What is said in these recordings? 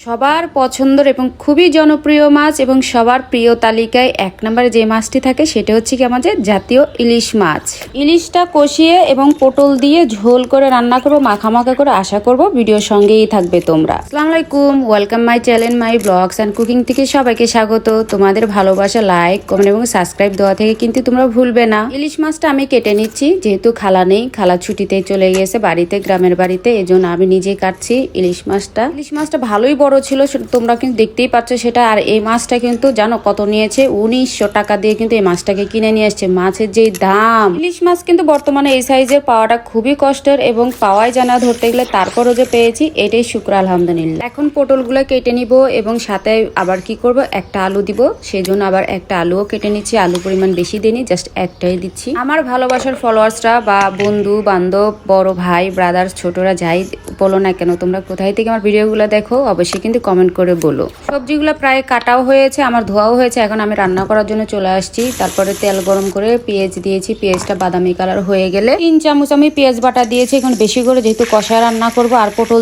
সবার পছন্দের এবং খুবই জনপ্রিয় মাছ এবং সবার প্রিয় তালিকায় এক নম্বরে যে মাছটি থাকে সেটা হচ্ছে কি আমাদের জাতীয় ইলিশ মাছ। ইলিশটা কষিয়ে এবং পটল দিয়ে ঝোল করে রান্না করবো, মাখামাখা করে। আশা করব ভিডিওর সঙ্গেই থাকবে তোমরা। আসসালামু আলাইকুম, welcome my channel my blogs and cooking থেকে সবাইকে স্বাগত। তোমাদের ভালোবাসা, লাইক, কমেন্ট এবং সাবস্ক্রাইব দেওয়া থেকে কিন্তু তোমরা ভুলবে না। ইলিশ মাছটা আমি কেটে নিচ্ছি, যেহেতু খালা নেই, খালা ছুটিতে চলে গেছে বাড়িতে, গ্রামের বাড়িতে, এই জন্য আমি নিজে কাটছি ইলিশ মাছটা। ইলিশ মাছটা ভালোই বড় ছিল, তোমরা কিন্তু দেখতেই পাচ্ছ সেটা। আর এই মাছটা কিন্তু জানো কত নিয়েছে? 1900 টাকা দিয়ে কিন্তু এই মাছটাকে কিনে নিয়ে আসছে। মাছের যে দাম, ইলিশ মাছ কিন্তু বর্তমানে এই সাইজের পাওয়াটা খুবই কষ্টের এবং পাওয়াই জানা ধরতে গেলে। তারপরও যে পেয়েছি এটাই শুক্র আলহামদুলিল্লাহ। এখন পটলগুলো কেটে নিব এবং সাথে আবার কি করব, একটা আলু দিব, সেই জন্য আবার একটা আলুও কেটে নিচ্ছি। আলু পরিমাণ বেশি দিইনি, জাস্ট একটাই দিচ্ছি। আমার ভালোবাসার ফলোয়ার্সরা বা বন্ধু বান্ধব, বড় ভাই ব্রাদার্স, ছোটরা যাই বলো না কেন, তোমরা কোথায় থেকে আমার ভিডিওগুলো দেখো অবশ্যই কিন্তু কমেন্ট করে বলো। সবজিগুলো প্রায় কাটাও হয়েছে, আমার ধোয়াও হয়েছে। এখন আমি রান্না করার জন্য চলে আসছি। তারপরে তেল গরম করে পেঁয়াজ দিয়েছি। পেঁয়াজটা বাদামি কালার হয়ে গেলে 3 চামচ আমি পেঁয়াজ বাটা দিয়েছি। এখন বেশি করে, যেহেতু কষায় রান্না করব আর পটল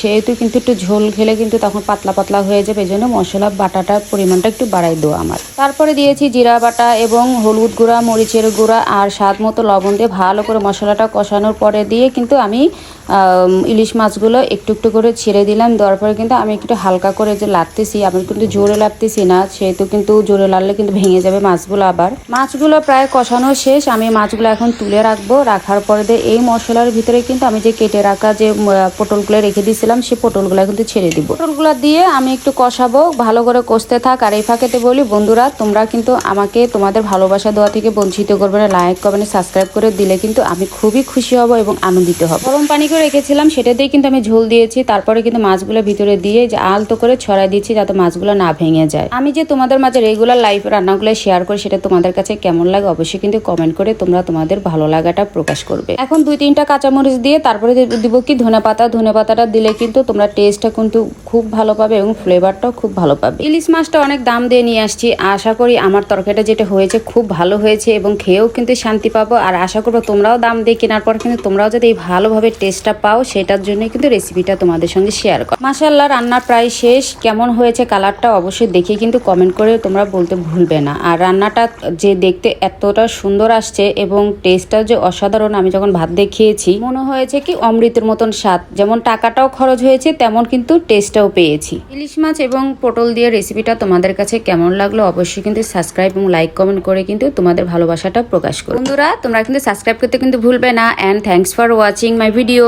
সেহেতু কিন্তু একটু ঝোল খেলে কিন্তু তখন পাতলা পাতলা হয়ে যাবে, এই জন্য মশলা বাটাটার পরিমাণটা একটু বাড়াই দেবো আমার। তারপরে দিয়েছি জিরা বাটা এবং হলুদ গুঁড়া, মরিচের গুঁড়া আর স্বাদ মতো লবণ দিয়ে ভালো করে মশলাটা কষানোর পরে দিয়ে কিন্তু আমি ইলিশ মাছগুলো একটু একটু করে ছেড়ে দিলাম। দেওয়ার পরে কিন্তু আমি একটু হালকা করে যে লাগতেছি, আমি কিন্তু জোরে লাগতেছি না, সেহেতু কিন্তু জোরে লাগলে কিন্তু ভেঙে যাবে মাছগুলো। আবার মাছগুলো প্রায় কষানো শেষ, আমি মাছগুলো এখন তুলে রাখবো। রাখার পরে দিয়ে এই মশলার ভিতরে কিন্তু আমি যে কেটে রাখা যে পটলগুলো রেখে দিয়েছিলাম সেই পটলগুলো কিন্তু ছেড়ে দিব। পটলগুলো দিয়ে আমি একটু কষাবো, ভালো করে কষতে থাক। আর এই ফাঁকেতে বলি বন্ধুরা, তোমরা কিন্তু আমাকে তোমাদের ভালোবাসা দেওয়া থেকে বঞ্চিত করবে না। লাইক, কমেন্ট, সাবস্ক্রাইব করে দিলে কিন্তু আমি খুবই খুশি হব এবং আনন্দিত হব। গরম পানি করে রেখেছিলাম, সেটা দিয়ে কিন্তু আমি ঝোল দিয়েছি। তারপরে কিন্তু মাছগুলো ভিতরে দিয়ে যে আলতো করে ছড়াই দিচ্ছি যাতে মাছগুলো না ভেঙে যায়। আমি যে তোমাদের মাঝে রেগুলার লাইভ রান্নাগুলো শেয়ার করি, সেটা তোমাদের কাছে কেমন লাগে অবশ্যই কিন্তু কমেন্ট করে তোমরা তোমাদের ভালো লাগাটা প্রকাশ করবে। এখন 2-3টা কাঁচামরিচ দিয়ে তারপরে দিব কি ধনেপাতা। ধনেপাতাটা দিলে কিন্তু তোমরা টেস্টটা কিন্তু খুব ভালো পাবে এবং ফ্লেভারটাও খুব ভালো পাবে। ইলিশ মাছটা অনেক দাম দিয়ে নিয়ে আসছি। আশা করি আমার তরকারিটা যেটা হয়েছে খুব ভালো হয়েছে এবং খেয়েও কিন্তু শান্তি পাবো। আর আশা করবো তোমরাও দাম দিয়ে কেনার পর কিন্তু তোমরাও যদি এই ভালোভাবে টেস্টটা পাও, সেটার জন্য কিন্তু রেসিপিটা তোমাদের সঙ্গে শেয়ার করো। মাশাআল্লাহ, রান্না প্রায় শেষ। কেমন হয়েছে কালারটা অবশ্যই দেখে কিন্তু কমেন্ট করে তোমরা বলতে ভুলবে না। আর রান্নাটা যে দেখতে এতটা সুন্দর আসছে এবং টেস্টটা যে অসাধারণ, আমি যখন ভাত দিয়ে খেয়েছি মনে হয়েছে কি অমৃতের মতন স্বাদ। যেমন টাকাটাও খরচ হয়েছে তেমন কিন্তু টেস্টটাও পেয়েছি। ইলিশ মাছ এবং পটল দিয়ে রেসিপিটা তোমাদের কাছে কেমন লাগলো অবশ্যই কিন্তু সাবস্ক্রাইব এবং লাইক কমেন্ট করে কিন্তু তোমাদের ভালোবাসাটা প্রকাশ করো। বন্ধুরা তোমরা কিন্তু সাবস্ক্রাইব করতে কিন্তু ভুলবে না। And thanks for watching my video.